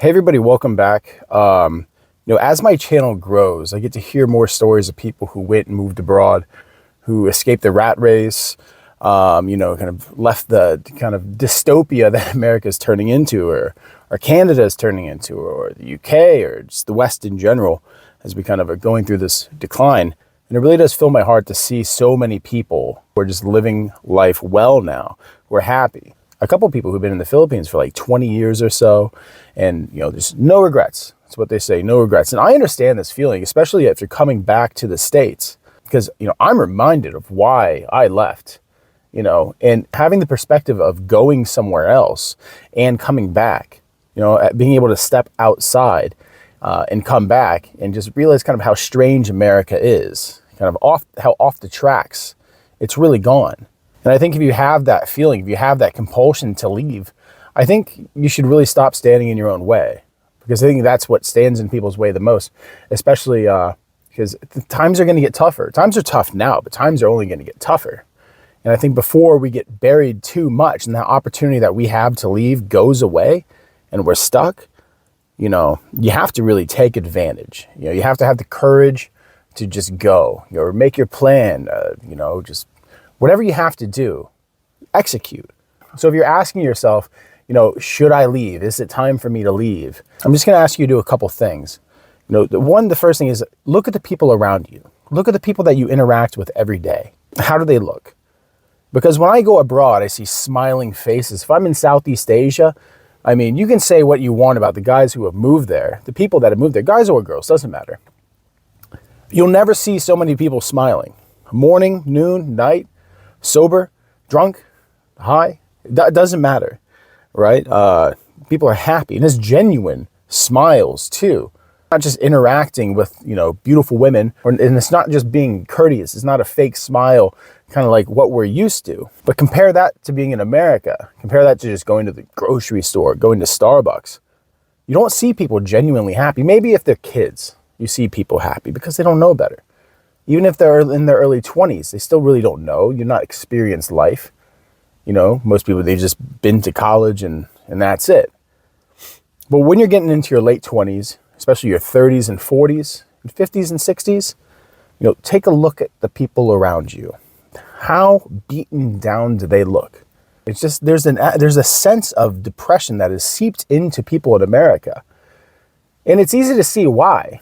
Hey everybody, welcome back. As my channel grows, I get to hear more stories of people who went and moved abroad, who escaped the rat race, kind of left the kind of dystopia that America is turning into, or Canada is turning into, or the UK, or just the West in general, as we kind of are going through this decline. And it really does fill my heart to see so many people who are just living life well now, who are happy. A couple of people who've been in the Philippines for like 20 years or so, and there's no regrets. That's what they say, no regrets. And I understand this feeling, especially if you're coming back to the States, because I'm reminded of why I left, and having the perspective of going somewhere else and coming back, being able to step outside and come back and just realize kind of how strange America is, kind of how off the tracks it's really gone. And I think if you have that feeling, if you have that compulsion to leave, I think you should really stop standing in your own way, because I think that's what stands in people's way the most, especially because times are going to get tougher. Times are tough now, but times are only going to get tougher. And I think before we get buried too much and that opportunity that we have to leave goes away and we're stuck, you have to really take advantage. You have to have the courage to just go, or make your plan, just whatever you have to do, execute. So if you're asking yourself, should I leave? Is it time for me to leave? I'm just going to ask you to do a couple things. The first thing is look at the people around you. Look at the people that you interact with every day. How do they look? Because when I go abroad, I see smiling faces. If I'm in Southeast Asia, you can say what you want about the guys who have moved there, the people that have moved there, guys or girls, doesn't matter. You'll never see so many people smiling. Morning, noon, night, sober, drunk, high, that doesn't matter, right? People are happy, and it's genuine smiles too. Not just interacting with, beautiful women, and it's not just being courteous. It's not a fake smile, kind of like what we're used to. But compare that to being in America. Compare that to just going to the grocery store, going to Starbucks. You don't see people genuinely happy. Maybe if they're kids, you see people happy because they don't know better. Even if they're in their early 20s, they still really don't know. You're not experienced life. Most people, they've just been to college and that's it. But when you're getting into your late 20s, especially your 30s and 40s, and 50s and 60s, take a look at the people around you. How beaten down do they look? It's just, there's a sense of depression that is seeped into people in America. And it's easy to see why,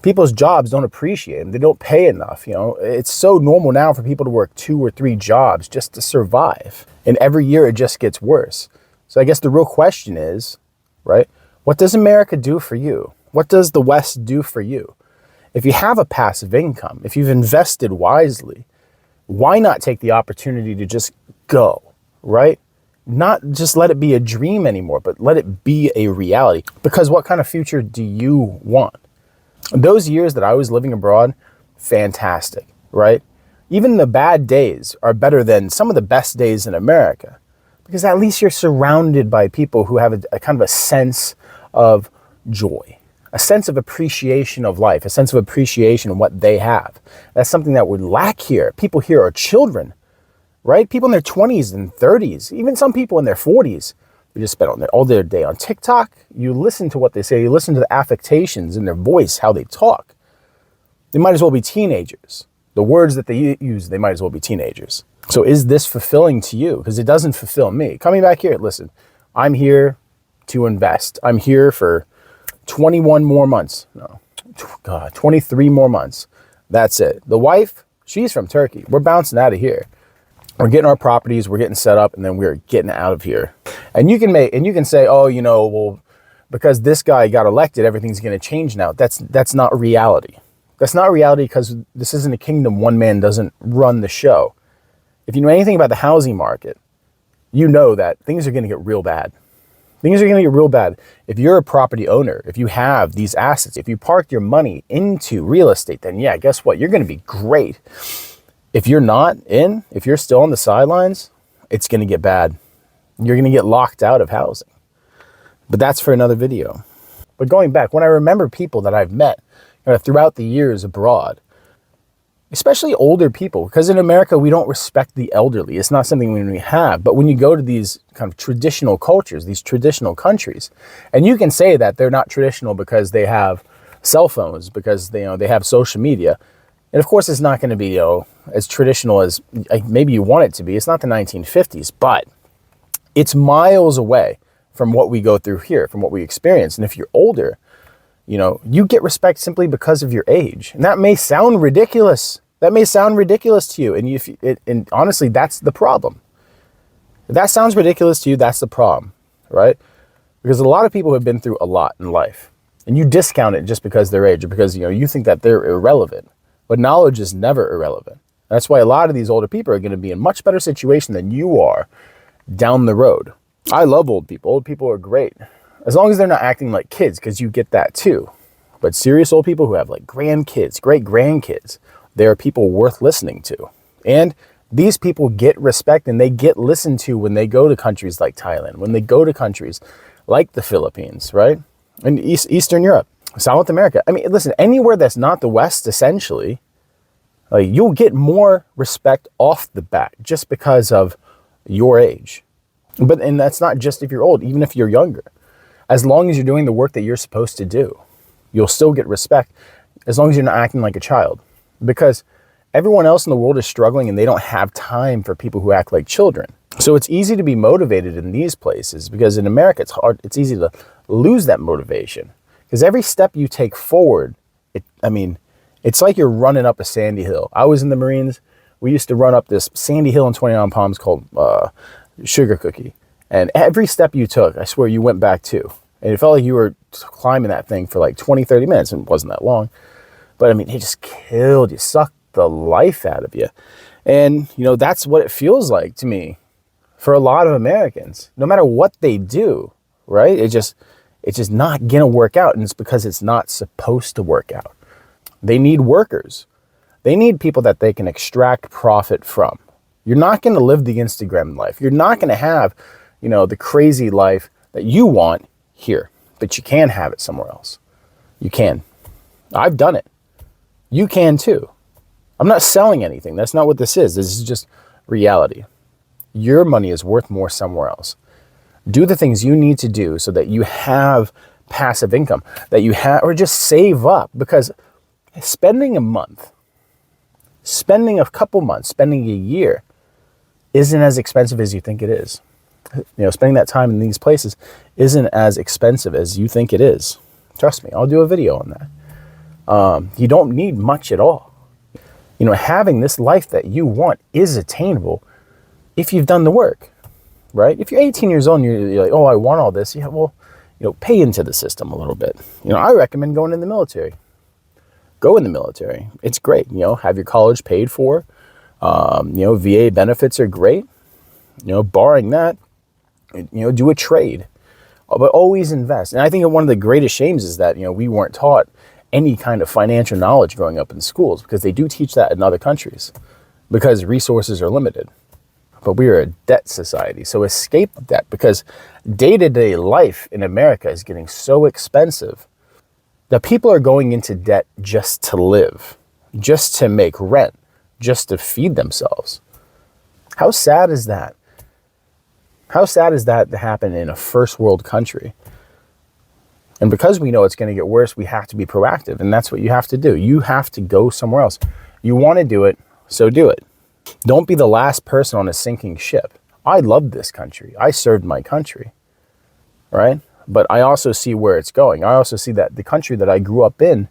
People's jobs don't appreciate them. They don't pay enough. It's so normal now for people to work 2 or 3 jobs just to survive. And every year it just gets worse. So I guess the real question is, right? What does America do for you? What does the West do for you? If you have a passive income, if you've invested wisely, why not take the opportunity to just go, right? Not just let it be a dream anymore, but let it be a reality. Because what kind of future do you want? Those years that I was living abroad, fantastic, right? Even the bad days are better than some of the best days in America, because at least you're surrounded by people who have a kind of a sense of joy, a sense of appreciation of life, a sense of appreciation of what they have. That's something that would lack here. People here are children, right? People in their 20s and 30s, even some people in their 40s. They just spend all their day on TikTok. You listen to what they say. You listen to the affectations in their voice, how they talk. They might as well be teenagers. The words that they use, they might as well be teenagers. So is this fulfilling to you? Because it doesn't fulfill me. Coming back here, listen, I'm here to invest. I'm here for 21 more months. No, God, 23 more months. That's it. The wife, she's from Turkey. We're bouncing out of here. We're getting our properties, we're getting set up, and then we're getting out of here. And you can say, oh, well, because this guy got elected, everything's going to change now. That's not reality. That's not reality, because this isn't a kingdom. One man doesn't run the show. If you know anything about the housing market, you know that things are going to get real bad. Things are going to get real bad. If you're a property owner, if you have these assets, if you park your money into real estate, then yeah, guess what? You're going to be great. If you're not in, if you're still on the sidelines, it's going to get bad. You're going to get locked out of housing. But that's for another video. But going back, when I remember people that I've met throughout the years abroad, especially older people, because in America, we don't respect the elderly. It's not something we have. But when you go to these kind of traditional cultures, these traditional countries, and you can say that they're not traditional because they have cell phones, because they have social media. And of course, it's not going to be as traditional as maybe you want it to be. It's not the 1950s, but it's miles away from what we go through here, from what we experience. And if you're older, you get respect simply because of your age. And that may sound ridiculous. That may sound ridiculous to you. And honestly, that's the problem. If that sounds ridiculous to you, that's the problem, right? Because a lot of people have been through a lot in life, and you discount it just because they're age, or because you think that they're irrelevant. But knowledge is never irrelevant. That's why a lot of these older people are going to be in much better situation than you are down the road. I love old people. Old people are great. As long as they're not acting like kids, because you get that too. But serious old people who have like grandkids, great grandkids, they are people worth listening to. And these people get respect and they get listened to when they go to countries like Thailand, when they go to countries like the Philippines, right? And Eastern Europe, South America. I mean, listen, anywhere that's not the West, essentially, you'll get more respect off the bat just because of your age. And that's not just if you're old, even if you're younger. As long as you're doing the work that you're supposed to do, you'll still get respect as long as you're not acting like a child. Because everyone else in the world is struggling and they don't have time for people who act like children. So it's easy to be motivated in these places, because in America, it's easy to lose that motivation. Because every step you take forward, it's like you're running up a sandy hill. I was in the Marines. We used to run up this sandy hill in 29 Palms called Sugar Cookie. And every step you took, I swear you went back too. And it felt like you were climbing that thing for like 20, 30 minutes. And it wasn't that long. But it just killed you, sucked the life out of you. And, that's what it feels like to me for a lot of Americans. No matter what they do, right? It's just not going to work out. And it's because it's not supposed to work out. They need workers. They need people that they can extract profit from. You're not going to live the Instagram life. You're not going to have, the crazy life that you want here, but you can have it somewhere else. You can. I've done it. You can too. I'm not selling anything. That's not what this is. This is just reality. Your money is worth more somewhere else. Do the things you need to do so that you have passive income, that you have, or just save up, because spending a month, spending a couple months, spending a year isn't as expensive as you think it is. Spending that time in these places isn't as expensive as you think it is. Trust me, I'll do a video on that. You don't need much at all. Having this life that you want is attainable if you've done the work, right? If you're 18 years old and you're like, oh, I want all this. Yeah, well, pay into the system a little bit. I recommend going in the military. Go in the military. It's great. Have your college paid for. VA benefits are great. Barring that, do a trade, but always invest. And I think one of the greatest shames is that, we weren't taught any kind of financial knowledge growing up in schools, because they do teach that in other countries because resources are limited. But we are a debt society. So escape debt, because day-to-day life in America is getting so expensive that people are going into debt just to live, just to make rent, just to feed themselves. How sad is that? How sad is that to happen in a first world country? And because we know it's going to get worse, we have to be proactive. And that's what you have to do. You have to go somewhere else. You want to do it, so do it. Don't be the last person on a sinking ship. I love this country. I served my country, right? But I also see where it's going. I also see that the country that I grew up in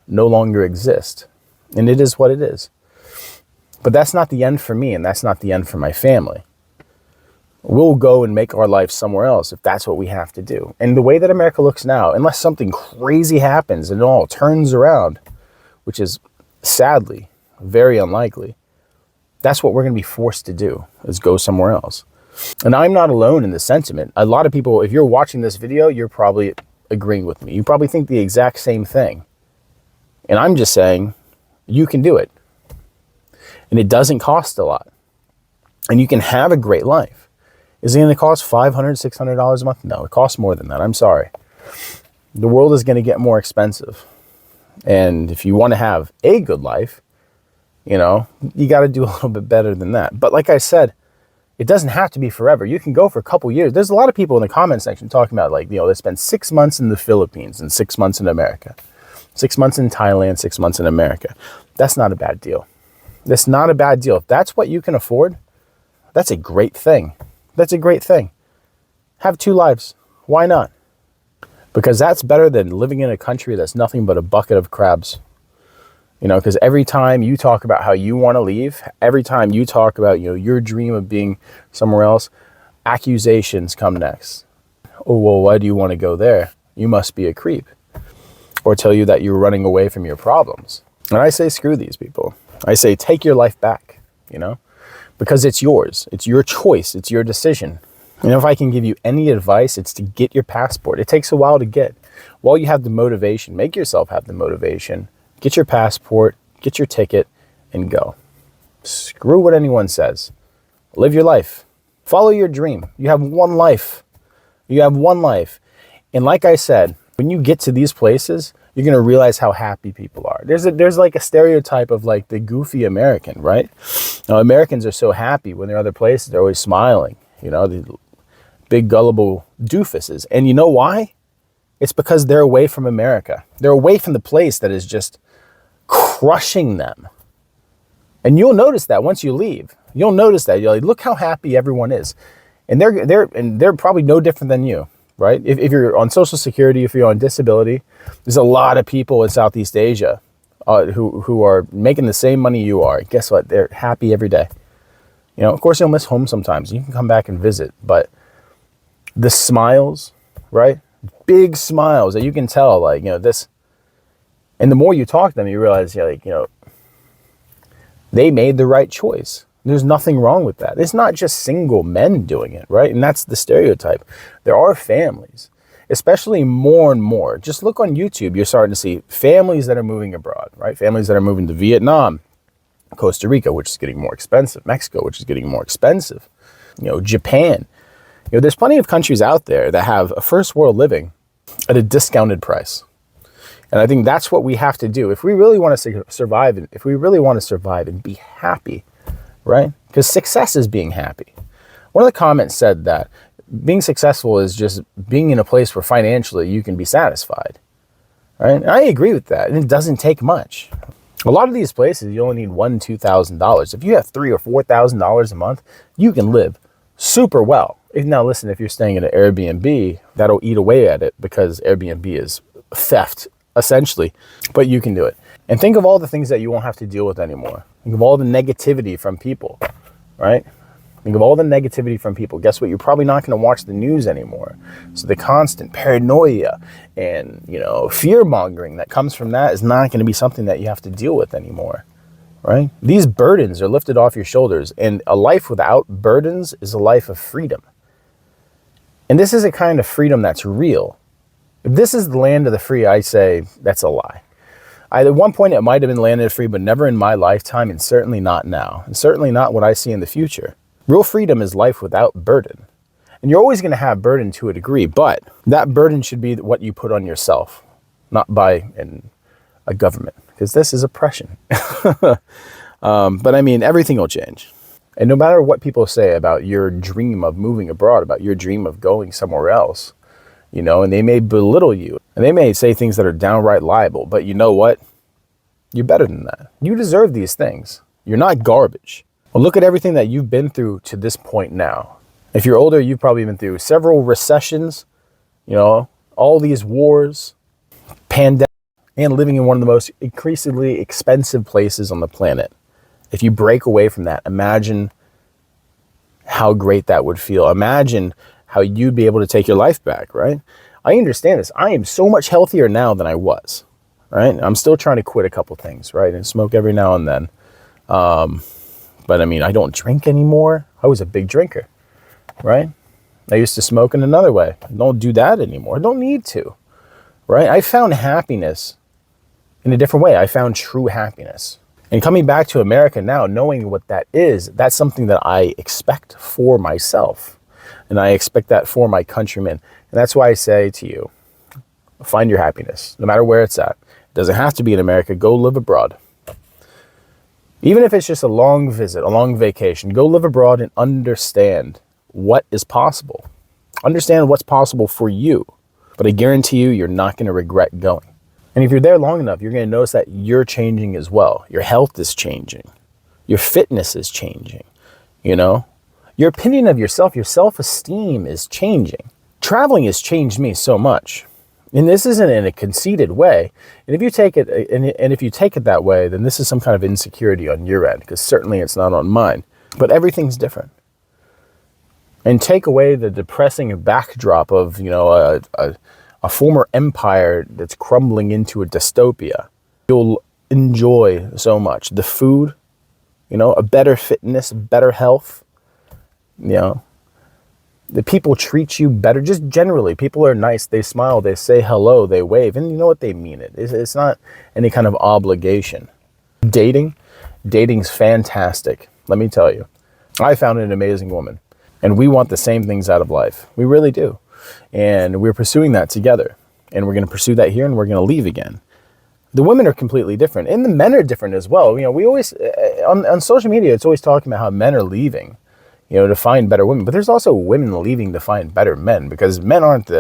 no longer exists. And it is what it is. But that's not the end for me, and that's not the end for my family. We'll go and make our life somewhere else if that's what we have to do. And the way that America looks now, unless something crazy happens and it all turns around, which is sadly very unlikely, that's what we're going to be forced to do, is go somewhere else. And I'm not alone in this sentiment. A lot of people, if you're watching this video, you're probably agreeing with me. You probably think the exact same thing. And I'm just saying, you can do it. And it doesn't cost a lot. And you can have a great life. Is it going to cost $500, $600 a month? No, it costs more than that. I'm sorry. The world is going to get more expensive. And if you want to have a good life, You know, you got to do a little bit better than that. But like I said, it doesn't have to be forever. You can go for a couple years. There's a lot of people in the comment section talking about, like, you know, they spend 6 months in the Philippines and 6 months in America, 6 months in Thailand, 6 months in America. That's not a bad deal. That's not a bad deal. If that's what you can afford, that's a great thing. That's a great thing. Have 2 lives. Why not? Because that's better than living in a country that's nothing but a bucket of crabs. You know, because every time you talk about how you want to leave, every time you talk about, you know, your dream of being somewhere else, accusations come next. Oh, well, why do you want to go there? You must be a creep. Or tell you that you're running away from your problems. And I say, screw these people. I say, take your life back, you know, because it's yours. It's your choice. It's your decision. You know, if I can give you any advice, it's to get your passport. It takes a while to get. While you have the motivation, make yourself have the motivation. Get your passport, get your ticket, and go. Screw what anyone says. Live your life. Follow your dream. You have one life. You have one life. And like I said, when you get to these places, you're going to realize how happy people are. There's like a stereotype of like the goofy American, right? Now, Americans are so happy when they're other places. They're always smiling, you know, the big gullible doofuses. And you know why? It's because they're away from America. They're away from the place that is just crushing them. And you'll notice that once you leave. You'll notice that. You're like, look how happy everyone is. And they're probably no different than you, right? If you're on Social Security, if you're on disability, there's a lot of people in Southeast Asia who are making the same money you are. Guess what? They're happy every day. You know, of course, you'll miss home sometimes. You can come back and visit. But the smiles, right? Big smiles that you can tell, like, you know, this. And the more you talk to them, you realize, like, you know, they made the right choice. There's nothing wrong with that. It's not just single men doing it, right? And that's the stereotype. There are families, especially more and more. Just look on YouTube. You're starting to see families that are moving abroad, right? Families that are moving to Vietnam, Costa Rica, which is getting more expensive, Mexico, which is getting more expensive, you know, Japan. You know, there's plenty of countries out there that have a first world living at a discounted price. And I think that's what we have to do. If we really want to survive, and if we really want to survive and be happy, right? Because success is being happy. One of the comments said that being successful is just being in a place where financially you can be satisfied, right? And I agree with that. And it doesn't take much. A lot of these places, you only need $1,000-$2,000. If you have $3,000 or $4,000 a month, you can live super well. Now, listen, if you're staying at an Airbnb, that'll eat away at it because Airbnb is theft, essentially, but you can do it. And think of all the things that you won't have to deal with anymore. Think of all the negativity from people, right? Think of all the negativity from people. Guess what? You're probably not going to watch the news anymore. So the constant paranoia and, you know, fear mongering that comes from that is not going to be something that you have to deal with anymore, right? These burdens are lifted off your shoulders, and a life without burdens is a life of freedom. And this is a kind of freedom that's real. If this is the land of the free, I say that's a lie. At one point, it might have been land of the free, but never in my lifetime, and certainly not now, and certainly not what I see in the future. Real freedom is life without burden. And you're always going to have burden to a degree, but that burden should be what you put on yourself, not by a government, because this is oppression. But I mean, everything will change. And no matter what people say about your dream of moving abroad, about your dream of going somewhere else, you know, and they may belittle you, and they may say things that are downright liable, but you know what? You're better than that. You deserve these things. You're not garbage. Well, look at everything that you've been through to this point now. If you're older, you've probably been through several recessions, you know, all these wars, pandemic, and living in one of the most increasingly expensive places on the planet. If you break away from that, imagine how great that would feel. Imagine how you'd be able to take your life back, right? I understand this. I am so much healthier now than I was, right? I'm still trying to quit a couple things, right? And smoke every now and then. But I mean, I don't drink anymore. I was a big drinker, right? I used to smoke in another way. I don't do that anymore. I don't need to, right? I found happiness in a different way. I found true happiness. And coming back to America now, knowing what that is, that's something that I expect for myself. And I expect that for my countrymen. And that's why I say to you, find your happiness, no matter where it's at. It doesn't have to be in America. Go live abroad. Even if it's just a long visit, a long vacation, go live abroad and understand what is possible. Understand what's possible for you. But I guarantee you, you're not going to regret going. And if you're there long enough, you're going to notice that you're changing as well. Your health is changing. Your fitness is changing. You know, your opinion of yourself, your self-esteem is changing. Traveling has changed me so much. And this isn't in a conceited way. And if you take it, and if you take it that way, then this is some kind of insecurity on your end, because certainly it's not on mine. But everything's different. And take away the depressing backdrop of, you know, a former empire that's crumbling into a dystopia. You'll enjoy so much. The food, you know, a better fitness, better health, you know. The people treat you better, just generally. People are nice, they smile, they say hello, they wave, and you know what, they mean it. It's not any kind of obligation. Dating's fantastic, let me tell you. I found an amazing woman, and we want the same things out of life. We really do. And we're pursuing that together. And we're going to pursue that here, and we're going to leave again. The women are completely different, and the men are different as well. You know, we always, on social media, it's always talking about how men are leaving, you know, to find better women. But there's also women leaving to find better men, because men aren't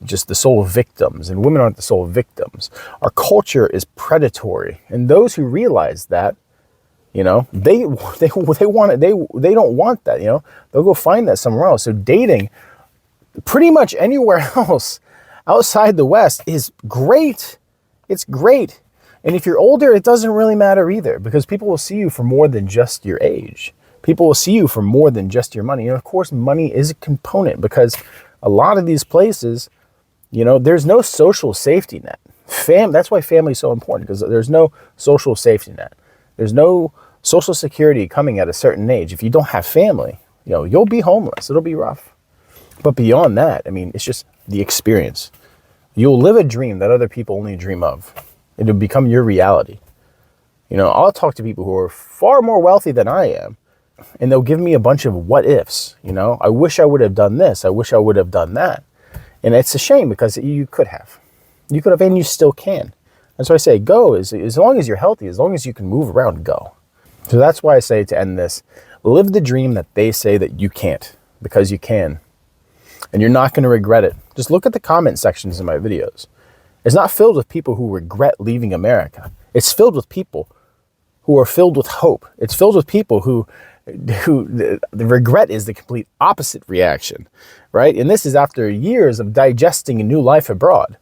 just the sole victims, and women aren't the sole victims. Our culture is predatory, and those who realize that, you know, they want it. They don't want that. You know, they'll go find that somewhere else. So dating, pretty much anywhere else outside the West, is great. It's great. And if you're older, it doesn't really matter either, because people will see you for more than just your age. People will see you for more than just your money. And of course, money is a component, because a lot of these places, you know, there's no social safety net. That's why family is so important, because there's no social safety net. There's no social security coming at a certain age. If you don't have family, you know, you'll be homeless. It'll be rough. But beyond that, I mean, it's just the experience. You'll live a dream that other people only dream of. It'll become your reality. You know, I'll talk to people who are far more wealthy than I am, and they'll give me a bunch of what ifs. You know, I wish I would have done this. I wish I would have done that. And it's a shame, because you could have. You could have, and you still can. That's why I say go. As long as you're healthy, as long as you can move around, go. So that's why I say, to end this, live the dream that they say that you can't, because you can. And you're not going to regret it. Just look at the comment sections in my videos. It's not filled with people who regret leaving America. It's filled with people who are filled with hope. It's filled with people who the regret is the complete opposite reaction, right? And this is after years of digesting a new life abroad.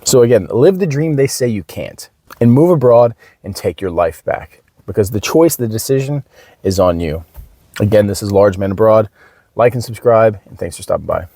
So again, live the dream they say you can't, and move abroad and take your life back, because the choice, the decision is on you. Again, this is Large Man Abroad. Like and subscribe, and thanks for stopping by.